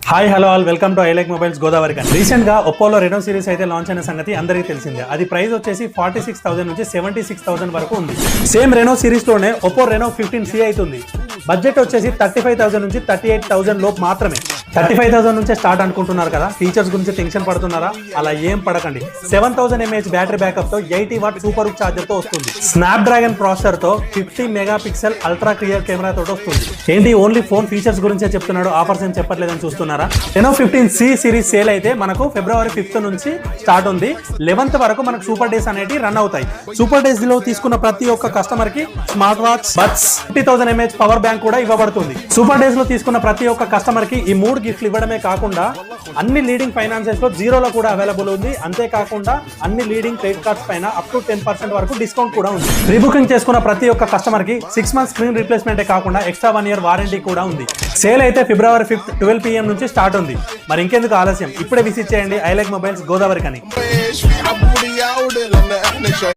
Hi hello all welcome to I like mobiles Godavari కన్. Recent గా ఒప్పోలో Renault series అయితే launch అయిన సంగతి అందరికీ తెలిసిందే. అది ప్రైస్ వచ్చేసి 46,000 నుంచి 76,000 వరకు ఉంది. సేమ్ రెనో సిరీస్ లోనే ఒప్పో రెనో 15C అవుతుంది. బడ్జెట్ వచ్చేసి 35,000 నుంచి 38,000 లోపు మాత్రమే. 35,000 నుంచే స్టార్ట్ అనుకుంటున్నారు కదా, ఫీచర్స్ గురించి టెన్షన్ పడుతున్నారా? అలా ఏం పడకండి. 7000 mAh బ్యాటరీ బ్యాకప్ తో 80 వాట్ సూపర్ హుక్ ఛార్జర్ తో వస్తుంది. స్నాప్ డ్రాగన్ ప్రాసెసర్ తో 50 మెగాపిక్సెల్ అల్ట్రా క్లియర్ కెమెరా తోటి వస్తుంది. ఏంటి ఓన్లీ ఫోన్ ఫీచర్స్ గురించే చెప్తున్నాడు, ఆఫర్స్ ఏం చెప్పట్లేదని చూస్తున్నారా? రెనో 15C సిరీస్ సేల్ అయితే మనకు ఫిబ్రవరి 5th నుంచి స్టార్ట్ ఉంది. 11th వరకు మనకు సూపర్ డేస్ అనేవి రన్ అవుతాయి. సూపర్ డేస్ లో తీసుకున్న ప్రతి ఒక్క కస్టమర్ కి smart watch, buds, 50,000 mAh power bank కూడా ఇవ్వబడుతుంది. సూపర్ డేస్ లో తీసుకున్న ప్రతి ఒక్క కస్టమర్ కి ఈ 3 గిఫ్ట్లు ఇవ్వడమే కాకుండా అన్ని లీడింగ్ ఫైనాన్సెస్ లో జీరోలో కూడా అవైలబుల్ ఉంది. అంతేకాకుండా అన్ని లీడింగ్ క్రెడిట్ కార్డ్స్ పైన అప్ టు 10% వరకు డిస్కౌంట్ కూడా ఉంది. ప్రీ బుకింగ్ చేసుకున్న ప్రతి ఒక్క కస్టమర్ కి 6 months స్క్రీన్ రీప్లేస్మెంట్ కాకుండా ఎక్స్ట్రా 1 year వారంటీ కూడా ఉంది. సేల్ అయితే ఫిబ్రవరి 5th 12 PM నుంచి స్టార్ట్ ఉంది. మరి ఇంకెందుకు ఆలస్యం, ఇప్పుడే విజిట్ చేయండి ఐలైక్ మొబైల్స్ గోదావరి కని.